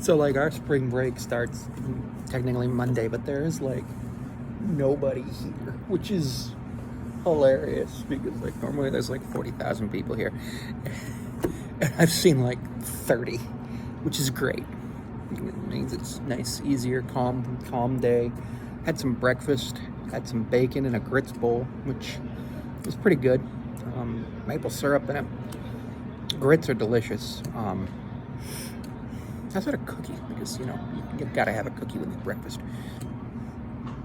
So, like, our spring break starts technically Monday, but there is, like, nobody here, which is hilarious because, like, normally there's, like, 40,000 people here. And I've seen, like, 30, which is great. It means it's nice, easier, calm day. Had some breakfast, had some bacon in a grits bowl, which was pretty good. Maple syrup in it. Grits are delicious. I said a cookie because, you gotta have a cookie with your breakfast,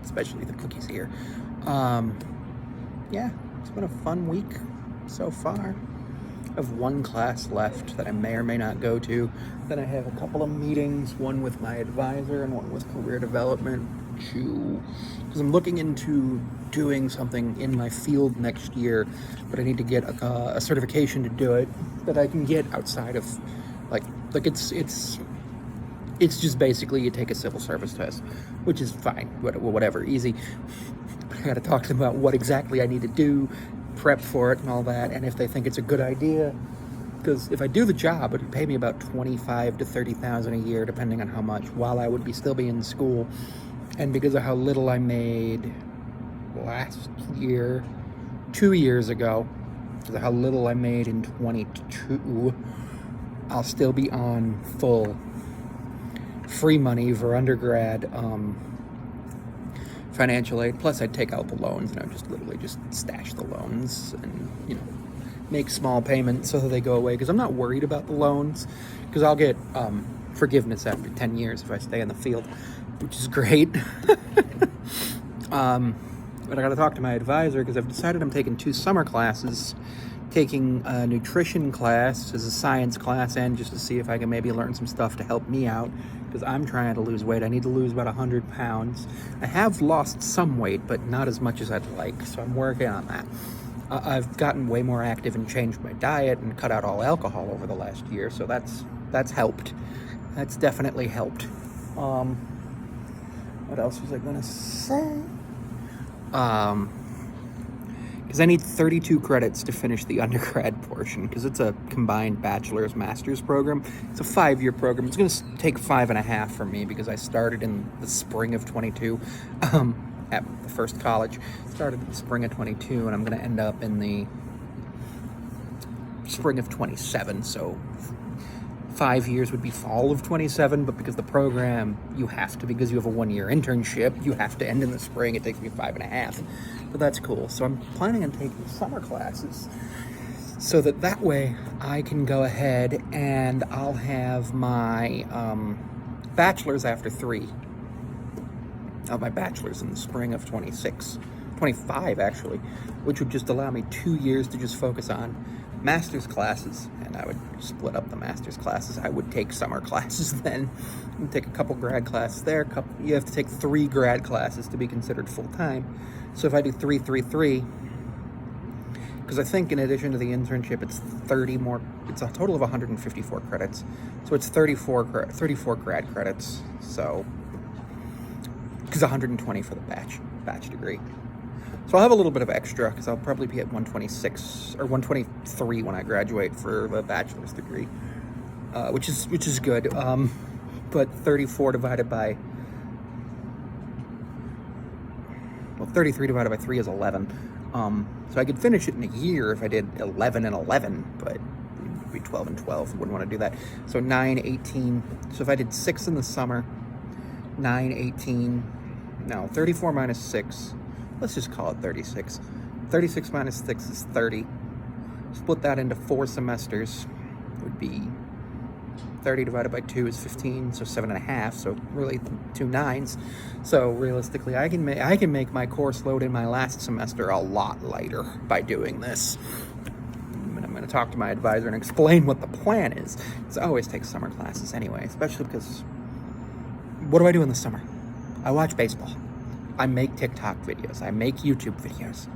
especially the cookies here. Yeah, it's been a fun week so far. I have one class left that I may or may not go to. Then I have a couple of meetings, one with my advisor and one with career development, because I'm looking into doing something in my field next year, but I need to get a certification to do it that I can get outside of, like it's just basically you take a civil service test, which is fine, whatever, easy. But I got to talk to them about what exactly I need to do, prep for it and all that, and if they think it's a good idea. Because if I do the job, it would pay me about $25,000 to $30,000 a year, depending on how much, while I would still be in school. And because of how little I made last year, 2 years ago, because of how little I made in 22, I'll still be on full free money for undergrad financial aid. Plus, I'd take out the loans, and I would just literally just stash the loans and, make small payments so that they go away. Because I'm not worried about the loans, because I'll get forgiveness after 10 years if I stay in the field, which is great. But I got to talk to my advisor because I've decided I'm taking 2 summer classes, taking a nutrition class as a science class, and just to see if I can maybe learn some stuff to help me out, because I'm trying to lose weight. I need to lose about 100 pounds. I have lost some weight, but not as much as I'd like, so I'm working on that. I've gotten way more active and changed my diet and cut out all alcohol over the last year, so that's helped. That's definitely helped. What else was I going to say? Because I need 32 credits to finish the undergrad portion, because it's a combined bachelor's master's program. It's a 5-year program. It's going to take 5.5 for me because I started in the spring of 22 at the first college. Started in the spring of 22, and I'm going to end up in the spring of 27. So 5 years would be fall of 27, but because the program, because you have a 1-year internship, you have to end in the spring. It takes me 5.5. But that's cool. So I'm planning on taking summer classes so that way I can go ahead and I'll have my bachelor's after 3. My bachelor's in the spring of 25 actually, which would just allow me 2 years to just focus on master's classes, and I would split up the master's classes. I would take summer classes then. I'd take a couple grad classes there. You have to take 3 grad classes to be considered full-time. So if I do 3, because I think in addition to the internship, it's 30 more, it's a total of 154 credits. So it's 34 grad credits. So, because 120 for the batch degree. So I'll have a little bit of extra, because I'll probably be at 126 or 123 when I graduate for the bachelor's degree, which is good. But 33 divided by 3 is 11. So I could finish it in a year if I did 11 and 11, but it would be 12 and 12. Wouldn't want to do that. So 9, 18. So if I did 6 in the summer, 9, 18. No, 34 minus 6. Let's just call it 36. 36 minus 6 is 30. Split that into 4 semesters. It would be 30 divided by 2 is 15, so 7.5. So really 2 9s. So realistically, I can make my course load in my last semester a lot lighter by doing this. And I'm going to talk to my advisor and explain what the plan is. Because I always take summer classes anyway, especially because what do I do in the summer? I watch baseball. I make TikTok videos. I make YouTube videos.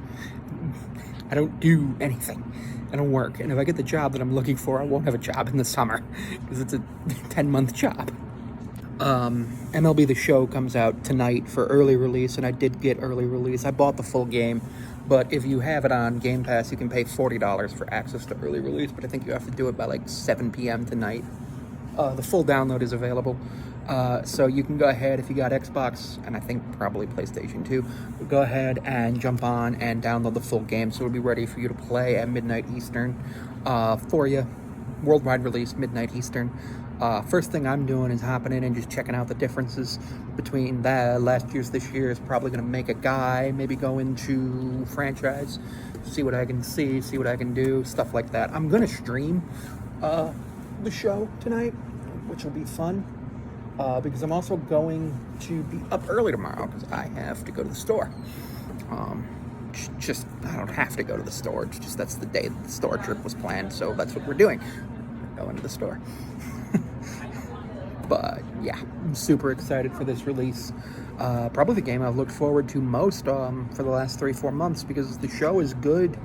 I don't do anything. I don't work. And if I get the job that I'm looking for, I won't have a job in the summer because it's a 10-month job. MLB The Show comes out tonight for early release, and I did get early release. I bought the full game, but if you have it on Game Pass, you can pay $40 for access to early release, but I think you have to do it by like 7 p.m. tonight. The full download is available. So you can go ahead, if you got Xbox, and I think probably PlayStation 2, go ahead and jump on and download the full game. So it'll be ready for you to play at midnight Eastern for you. Worldwide release, midnight Eastern. First thing I'm doing is hopping in and just checking out the differences between that last year's this year. Is probably going to make a guy, maybe go into franchise, see what I can see what I can do, stuff like that. I'm going to stream the show tonight, which will be fun, because I'm also going to be up early tomorrow because I have to go to the store. I don't have to go to the store. It's just that's the day that the store trip was planned, so that's what we're doing. We're going to the store. But yeah, I'm super excited for this release. Probably the game I've looked forward to most for the last 3-4 months, because the show is good,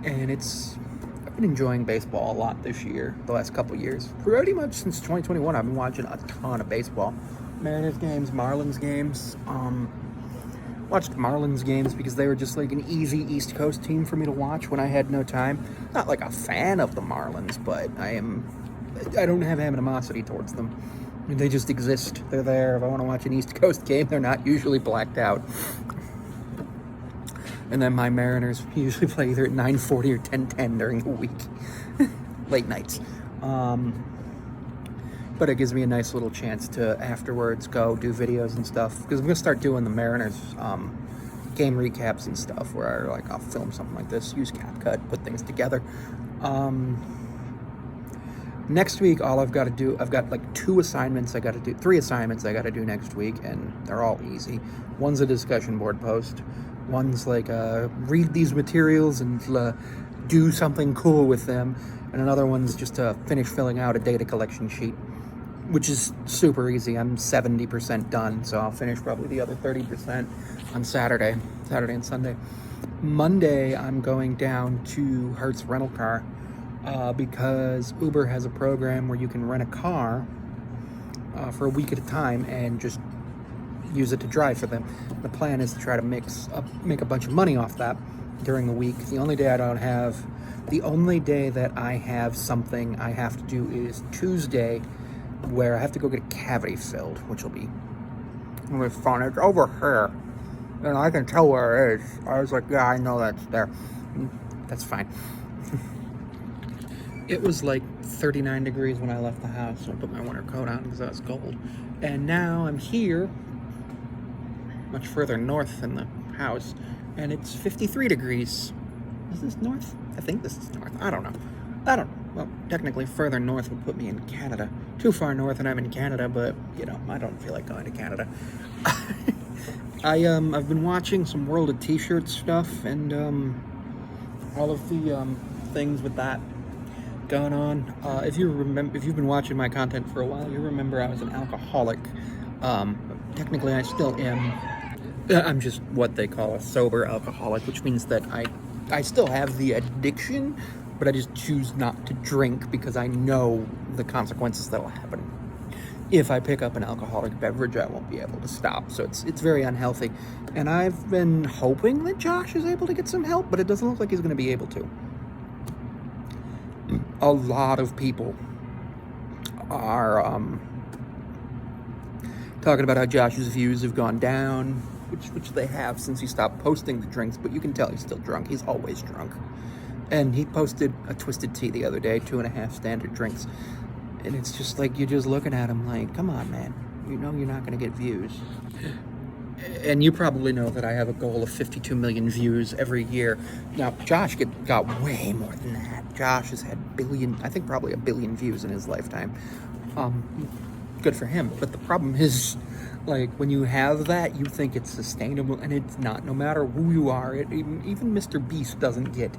and I've been enjoying baseball a lot this year, the last couple years. Pretty much since 2021, I've been watching a ton of baseball. Mariners games, Marlins games. Watched Marlins games because they were just like an easy East Coast team for me to watch when I had no time. Not like a fan of the Marlins, but I don't have animosity towards them. I mean, they just exist. They're there. If I want to watch an East Coast game, they're not usually blacked out. And then my Mariners usually play either at 9:40 or 10:10 during the week. Late nights. But it gives me a nice little chance to afterwards go do videos and stuff, because I'm going to start doing the Mariners game recaps and stuff, where I'll film something like this, use CapCut, put things together. Next week, all I've got to do, I've got like 3 assignments I got to do next week, and they're all easy. One's a discussion board post. One's read these materials and do something cool with them. And another one's just to finish filling out a data collection sheet, which is super easy. I'm 70% done, so I'll finish probably the other 30% on Saturday and Sunday. Monday, I'm going down to Hertz Rental Car, because Uber has a program where you can rent a car for a week at a time and just use it to drive for them. The plan is to try to make a bunch of money off that during the week. The only day that I have something I have to do is Tuesday, where I have to go get a cavity filled, which will be fun. It's over here, and I can tell where it is. I was like, yeah, I know that's there. That's fine. It was like 39 degrees when I left the house, so I put my winter coat on because I was cold. And now I'm here, much further north than the house, and it's 53 degrees. Is this north? I think this is north. I don't know. Well, technically further north would put me in Canada. Too far north and I'm in Canada, but, I don't feel like going to Canada. I've been watching some World of T-Shirt stuff, and all of the things with that going on. If you've been watching my content for a while, you remember I was an alcoholic. Technically, I still am. I'm just what they call a sober alcoholic, which means that I still have the addiction, but I just choose not to drink because I know the consequences that will happen. If I pick up an alcoholic beverage, I won't be able to stop. So it's very unhealthy. And I've been hoping that Josh is able to get some help, but it doesn't look like he's going to be able to. A lot of people are talking about how Josh's views have gone down, which they have since he stopped posting the drinks, but you can tell he's still drunk. He's always drunk. And he posted a Twisted Tea the other day, 2.5 standard drinks. And it's just like, you're just looking at him like, come on, man. You know you're not going to get views. And you probably know that I have a goal of 52 million views every year. Now, Josh got way more than that. Josh has had probably a billion views in his lifetime. Good for him. But the problem is, when you have that, you think it's sustainable, and it's not. No matter who you are, even Mr. Beast doesn't get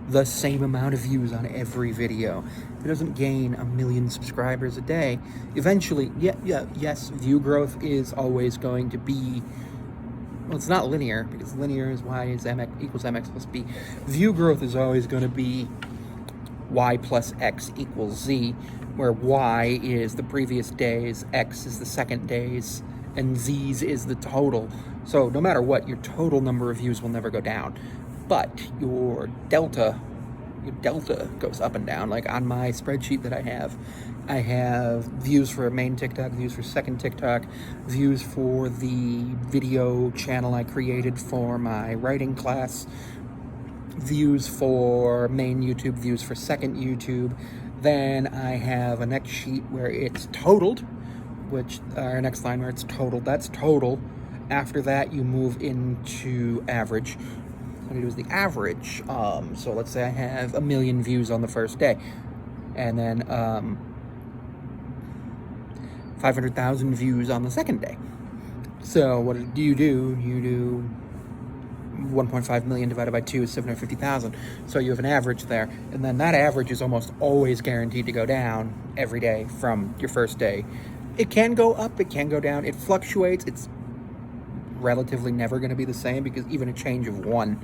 the same amount of views on every video. If it doesn't gain 1 million subscribers a day, eventually, yes, view growth is always going to be, well, it's not linear, because linear is y is mx equals mx plus b. View growth is always going to be y plus x equals z, where y is the previous days, x is the second days, and z's is the total. So no matter what, your total number of views will never go down. But your delta your delta goes up and down. Like on my spreadsheet that I have views for main TikTok, views for second TikTok, views for the video channel I created for my writing class, views for main YouTube, views for second YouTube. Then I have a next sheet where it's totaled, which our next line where it's totaled. That's total. After that, you move into average. What I do is the average. So let's say I have 1 million views on the first day, and then 500,000 views on the second day. So what do? You do 1.5 million divided by 2 is 750,000. So you have an average there. And then that average is almost always guaranteed to go down every day from your first day. It can go up, it can go down, it fluctuates. It's relatively never going to be the same, because even a change of 1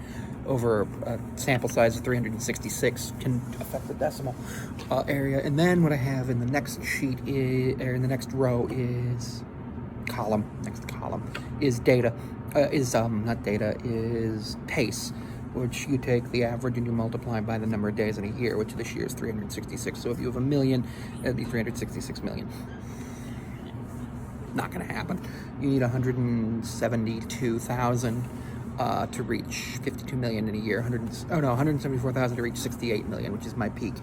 over a sample size of 366 can affect the decimal area. And then what I have in the next sheet is, or in the next row is next column is data. Not data, is pace, which you take the average and you multiply by the number of days in a year, which this year is 366. So if you have 1 million, it'd be 366 million. Not going to happen. You need 172,000 to reach 52 million in a year. 174,000 to reach 68 million, which is my peak.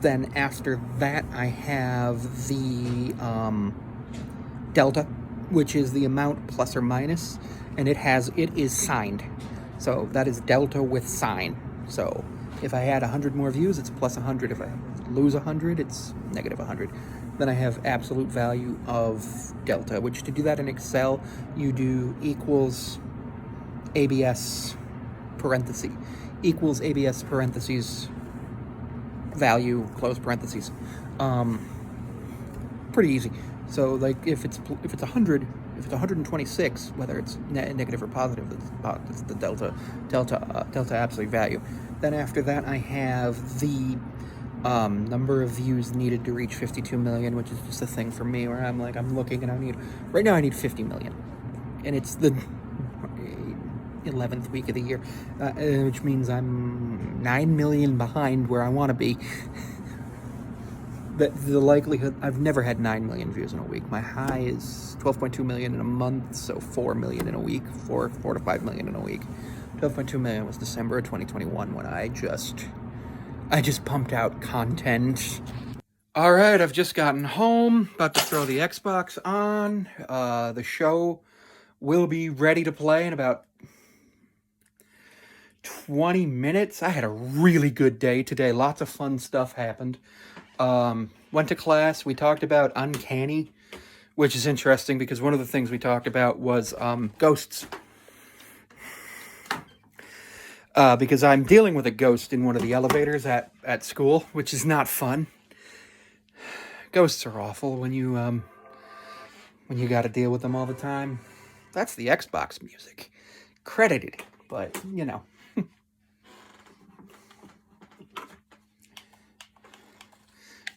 Then after that, I have the delta, which is the amount plus or minus, and it is signed. So that is delta with sign. So if I add 100 more views, it's plus 100. If I lose 100, it's negative 100. Then I have absolute value of delta, which to do that in Excel, you do equals ABS parentheses, equals ABS parentheses value, close parentheses. Pretty easy. So like if it's 100, if it's 126, whether it's negative or positive, it's the delta absolute value. Then after that, I have the number of views needed to reach 52 million, which is just a thing for me where I'm looking and right now I need 50 million, and it's the 11th week of the year, which means I'm 9 million behind where I want to be. The likelihood, I've never had 9 million views in a week. My high is 12.2 million in a month, so 4 million in a week, 4 to 5 million in a week. 12.2 million was December of 2021 when I just pumped out content. All right, I've just gotten home, about to throw the Xbox on. The show will be ready to play in about 20 minutes. I had a really good day today. Lots of fun stuff happened. Went to class. We talked about Uncanny, which is interesting because one of the things we talked about was ghosts. Because I'm dealing with a ghost in one of the elevators at school, which is not fun. Ghosts are awful when you got to deal with them all the time. That's the Xbox music. Credited, but you know.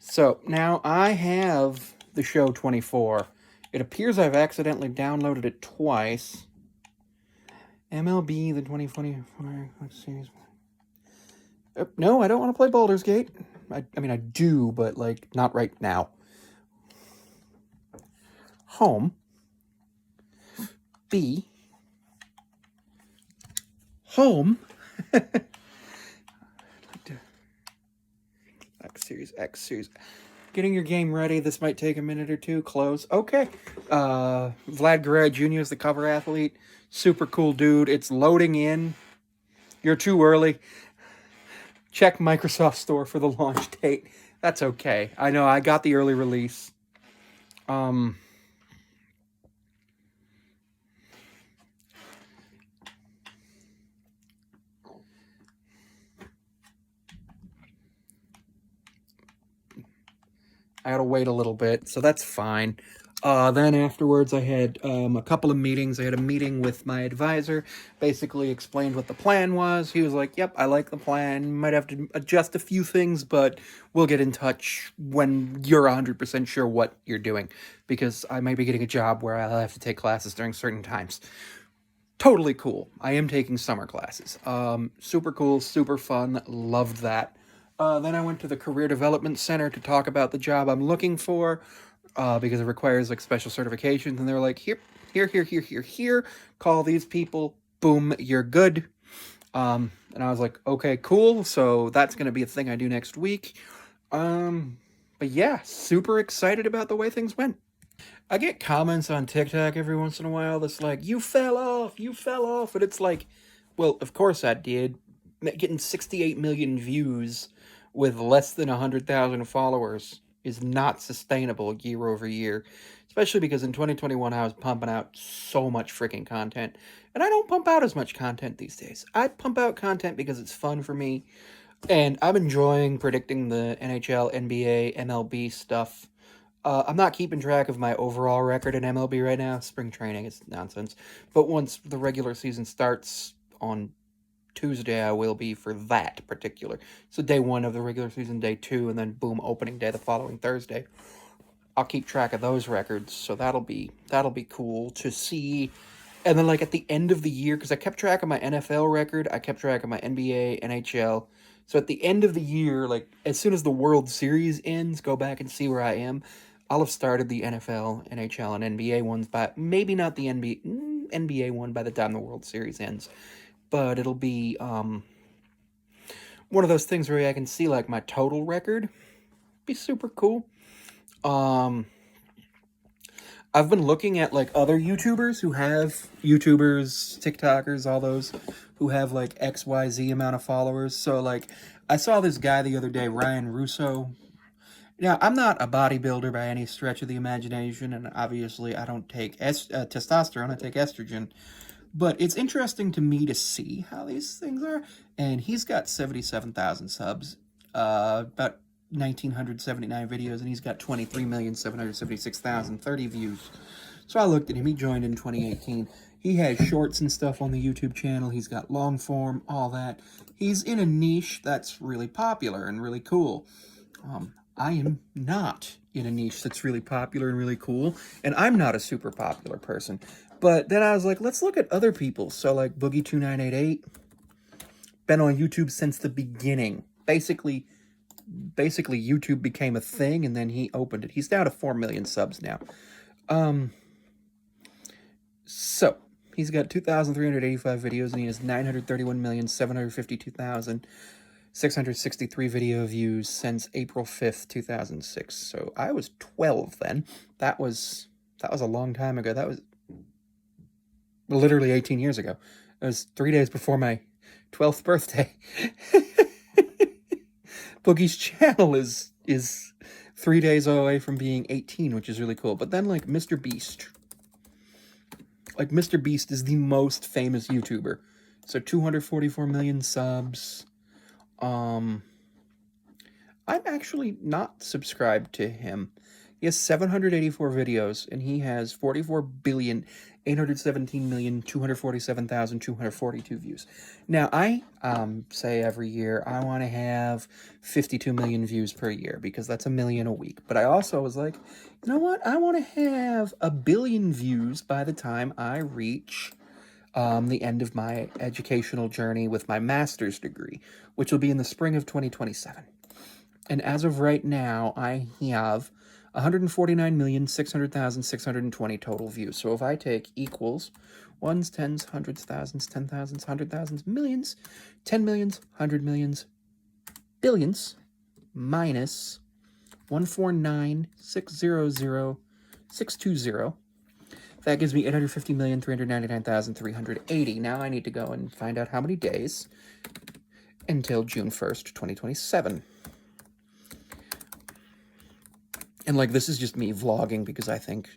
So now I have the show 24. It appears I've accidentally downloaded it twice. MLB, the 2024 series. No, I don't want to play Baldur's Gate. I mean, I do, but not right now. Home. B. Home. X series. Getting your game ready. This might take a minute or two. Close. Okay. Vlad Guerrero Jr. is the cover athlete. Super cool dude. It's loading in. You're too early. Check Microsoft Store for the launch date. That's okay. I know I got the early release. I had to wait a little bit, so that's fine. Then afterwards, I had a couple of meetings. I had a meeting with my advisor, basically explained what the plan was. He was like, yep, I like the plan. Might have to adjust a few things, but we'll get in touch when you're 100% sure what you're doing, because I might be getting a job where I'll have to take classes during certain times. totally cool. I am taking summer classes. Super cool, super fun. Loved that. Then I went to the Career Development Center to talk about the job I'm looking for, because it requires like special certifications. And they were like, here. Call these people. Boom, you're good. And I was like, okay, cool. So that's gonna be a thing I do next week. But yeah, super excited about the way things went. I get comments on TikTok every once in a while that's like, you fell off. And it's like, well, of course I did. Getting 68 million views with less than 100,000 followers is not sustainable year over year. Especially because in 2021 I was pumping out so much freaking content. And I don't pump out as much content these days. I pump out content because it's fun for me. And I'm enjoying predicting the NHL, NBA, MLB stuff. I'm not keeping track of my overall record in MLB right now. Spring training is nonsense. But once the regular season starts on Tuesday, I will be for that particular. So day one of the regular season, day two, and then boom, opening day the following Thursday. I'll keep track of those records, so that'll be cool to see. And then like at the end of the year, because I kept track of my NFL record, I kept track of my NBA, NHL. So at the end of the year, like as soon as the World Series ends, go back and see where I am. I'll have started the NFL, NHL, and NBA ones by maybe not the NBA one by the time the World Series ends, but it'll be one of those things where I can see like my total record. Be super cool. I've been looking at like other YouTubers, TikTokers, all those who have like XYZ amount of followers. So like I saw this guy the other day, Ryan Russo. Now, I'm not a bodybuilder by any stretch of the imagination, and obviously I don't take testosterone, I take estrogen. But it's interesting to me to see how these things are. And he's got 77,000 subs, about 1,979 videos, and he's got 23,776,030 views. So I looked at him. He joined in 2018. He has shorts and stuff on the YouTube channel. He's got long form, all that. He's in a niche that's really popular and really cool. I am not in a niche that's really popular and really cool, and I'm not a super popular person. But then I was like, let's look at other people. So like Boogie2988, been on YouTube since the beginning. Basically YouTube became a thing, and then he opened it. He's down to 4 million subs now. So he's got 2,385 videos, and he has 931,752,663 video views since April 5th, 2006. So I was 12 then. That was a long time ago. That was literally 18 years ago. It was 3 days before my 12th birthday. Boogie's channel is 3 days away from being 18, which is really cool. But then like Mr. Beast. Like Mr. Beast is the most famous YouTuber. So 244 million subs. I'm actually not subscribed to him. He has 784 videos, and he has 44,817,247,242 views. Now, I say every year I want to have 52 million views per year, because that's a million a week. But I also was like, you know what? I want to have 1 billion views by the time I reach the end of my educational journey with my master's degree, which will be in the spring of 2027. And as of right now, I have 149,600,620 total views. So if I take equals ones, tens, hundreds, thousands, 10,000s, 100,000s, millions, 10 millions, 100 millions, billions, minus 149,600,620, that gives me 850,399,380. Now I need to go and find out how many days until June 1st, 2027. And like, this is just me vlogging because I think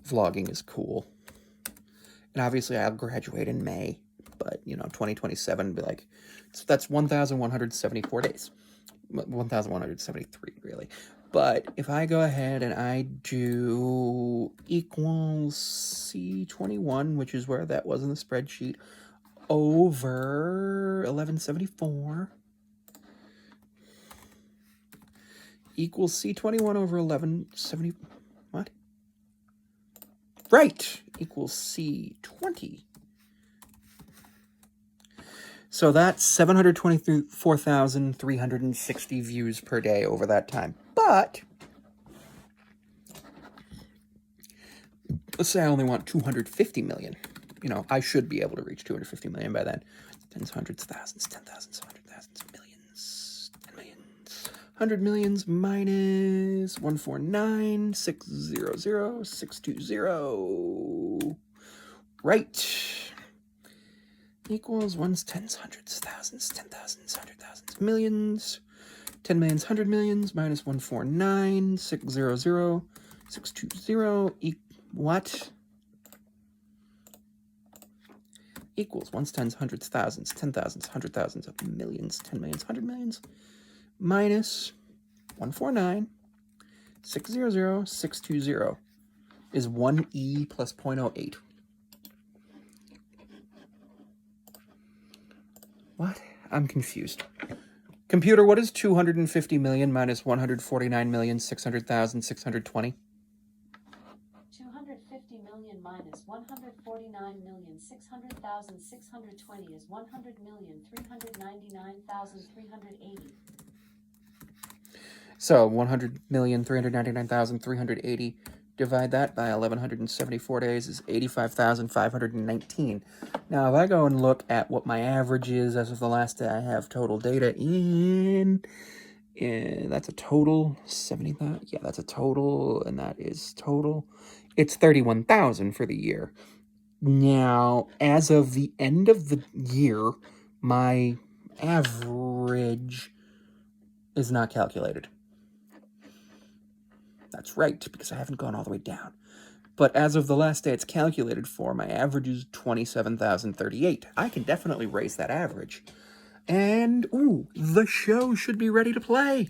vlogging is cool. And obviously I'll graduate in May, but you know, 2027 be like, so that's 1,174 days. 1,173 really. But if I go ahead and I do equals C21, which is where that was in the spreadsheet, over 1174 equals C21 over 1170, what? Right, equals C20 So that's 724,360 views per day over that time. But let's say I only want 250 million. You know, I should be able to reach 250 million by then. Tens, hundreds, thousands, 10,000s, 100,000s, millions, 10 millions. 100 millions minus 149,600,620. Right. Equals ones, tens, hundreds, thousands, 10,000s, 100,000s, millions. 10 millions, 100 millions minus 149,600,620. What? Equals ones, tens, hundreds, thousands, 10,000s, 100,000s of millions, 10 millions, 100 millions, minus 149,600,620 is 1e plus 0.08. What? I'm confused. Computer, what is 250 million minus 149,600,620? 250 million minus 149,600,620 is 100,399,380. So 100,399,380. Divide that by 1,174 days is 85,519. Now, if I go and look at what my average is as of the last day I have total data in, that's a total 70,000. Yeah, that's a total, and that is total. It's 31,000 for the year. Now, as of the end of the year, my average is not calculated. That's right, because I haven't gone all the way down. But as of the last day it's calculated for, my average is 27,038. I can definitely raise that average. And, ooh, the show should be ready to play.